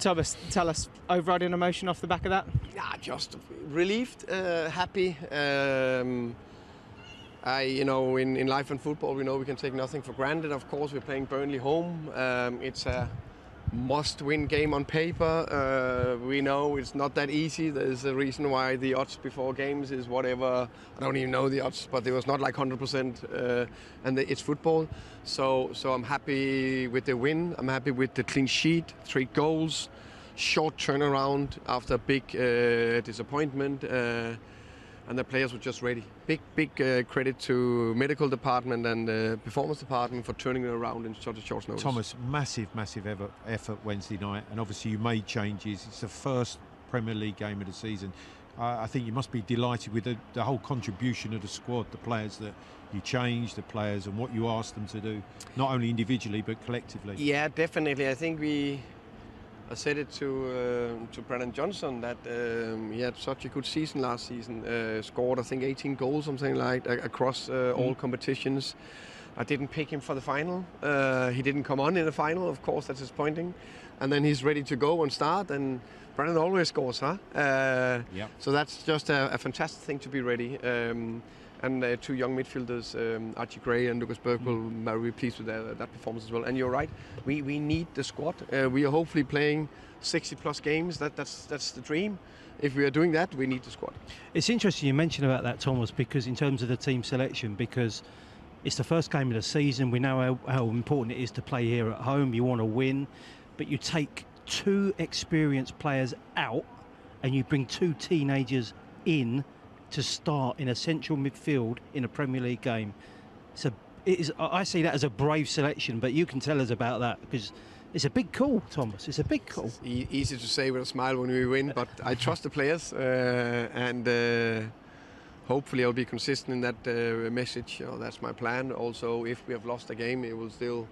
Thomas, tell us, overriding emotion off the back of that? Yeah, just relieved, happy. In life and football, we know we can take nothing for granted. Of course, we're playing Burnley home. It's a must-win game on paper. We know it's not that easy. There's a reason why the odds before games is whatever. I don't even know the odds, but it was not like 100%. It's football. So I'm happy with the win. I'm happy with the clean sheet, 3 goals, short turnaround after a big disappointment. And the players were just ready. Big credit to medical department and the performance department for turning it around in such a short notice. Thomas, massive effort Wednesday night, and obviously you made changes. It's the first Premier League game of the season. I think you must be delighted with the whole contribution of the squad, the players that you changed, the players and what you asked them to do, not only individually but collectively. Yeah, definitely. I think I said it to Brennan Johnson that he had such a good season last season. Scored, I think, 18 goals, something like across all competitions. I didn't pick him for the final. He didn't come on in the final, of course, that's disappointing. And then he's ready to go and start, and Brennan always scores, huh? Yeah. So that's just a fantastic thing to be ready. And 2 young midfielders, Archie Gray and Lucas Burke, will be very pleased with that performance as well. And you're right, we need the squad. We are hopefully playing 60-plus games. That's the dream. If we are doing that, we need the squad. It's interesting you mentioned about that, Thomas, because in terms of the team selection, because it's the first game of the season. We know how important it is to play here at home. You want to win, but you take 2 experienced players out and you bring 2 teenagers in to start in a central midfield in a Premier League game. I see that as a brave selection, but you can tell us about that, because it's a big call, Thomas. It's a big call. It's easy to say with a smile when we win, but I trust the players, and hopefully I'll be consistent in that message. That's my plan. Also, if we have lost a game, it will still.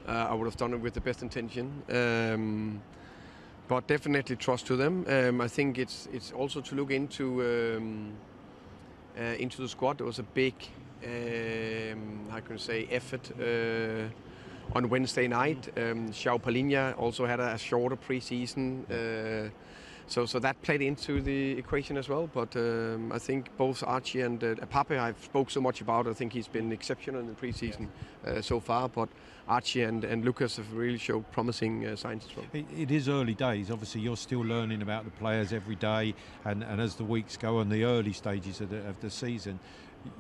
I would have done it with the best intention. But definitely trust to them. I think it's also to look into the squad. There was a big, effort on Wednesday night. João Palhinha also had a shorter pre-season, so that played into the equation as well. But I think both Archie and Pape I've spoke so much about. I think he's been exceptional in the pre-season so far. But Archie and Lucas have really showed promising signs as well. It is early days. Obviously, you're still learning about the players every day, and as the weeks go on, the early stages of the season,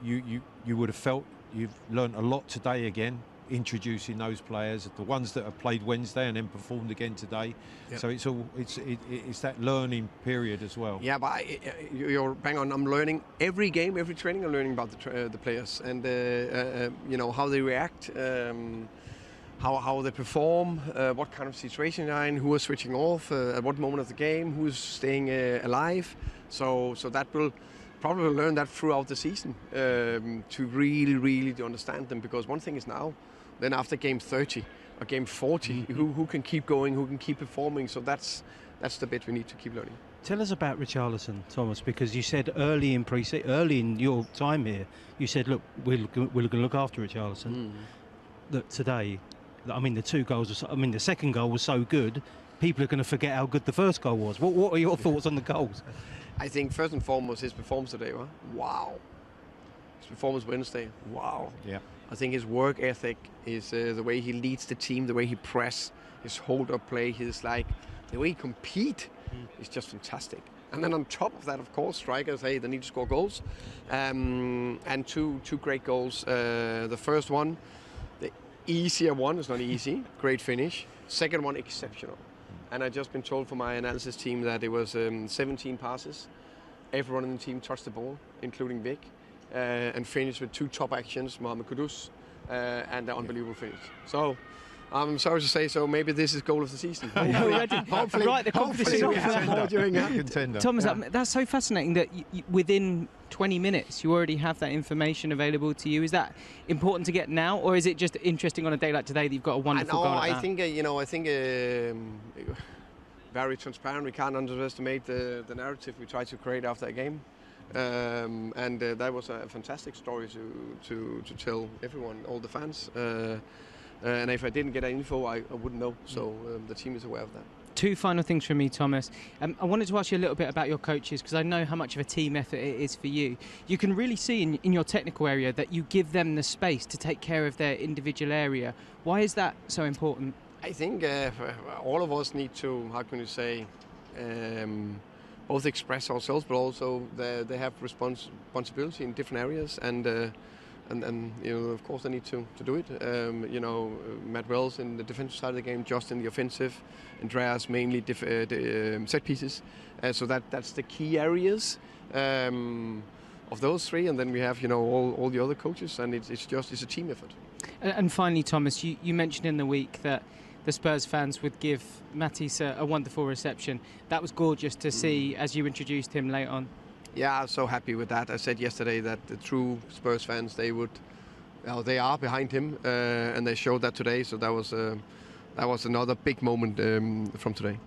you would have felt you've learned a lot today again, introducing those players, the ones that have played Wednesday and then performed again today. Yep. So it's that learning period as well. Yeah, but you're bang on. I'm learning every game, every training. I'm learning about the players and how they react. How they perform, what kind of situation they're in, who are switching off, at what moment of the game, who's staying alive. So that will probably learn that throughout the season to really to understand them. Because one thing is now, then after game 30 or game 40, who can keep going, who can keep performing. So that's the bit we need to keep learning. Tell us about Richarlison, Thomas, because you said early in your time here, you said, look, we're going to look after Richarlison. That today, I mean, the 2 goals. The second goal was so good, people are going to forget how good the first goal was. What are your thoughts on the goals? I think first and foremost his performance today. Wow. His performance Wednesday. Wow. Yeah. I think his work ethic is the way he leads the team, the way he press, his hold-up play, the way he compete is just fantastic. And then on top of that, of course, strikers, they need to score goals. And two great goals. The first one, the easier one, it's not easy, great finish. Second one, exceptional. And I've just been told from my analysis team that it was 17 passes. Everyone in the team touched the ball, including Vic, and finished with 2 top actions, Mohamed Kudus, and an unbelievable finish. So I'm sorry to say so. Maybe this is goal of the season. Hopefully, right, the competition we have more during that. Contender. Thomas, that's so fascinating that within 20 minutes you already have that information available to you. Is that important to get now, or is it just interesting on a day like today that you've got a wonderful goal? I think very transparent. We can't underestimate the narrative we try to create after a game. That was a fantastic story to tell everyone, all the fans. And if I didn't get that info, I wouldn't know. So the team is aware of that. Two final things from me, Thomas. I wanted to ask you a little bit about your coaches, because I know how much of a team effort it is for you. You can really see in your technical area that you give them the space to take care of their individual area. Why is that so important? I think all of us need to, how can you say, both express ourselves, but also they have responsibility in different areas, and you know, of course, they need to do it. You know, Matt Wells in the defensive side of the game, just in the offensive, Andreas mainly set pieces. So that's the key areas of those three, and then we have, you know, all the other coaches, and it's a team effort. And finally, Thomas, you mentioned in the week that the Spurs fans would give Matisse a wonderful reception. That was gorgeous to see as you introduced him late on. Yeah, I'm so happy with that. I said yesterday that the true Spurs fans, they are behind him, and they showed that today. So that was another big moment from today.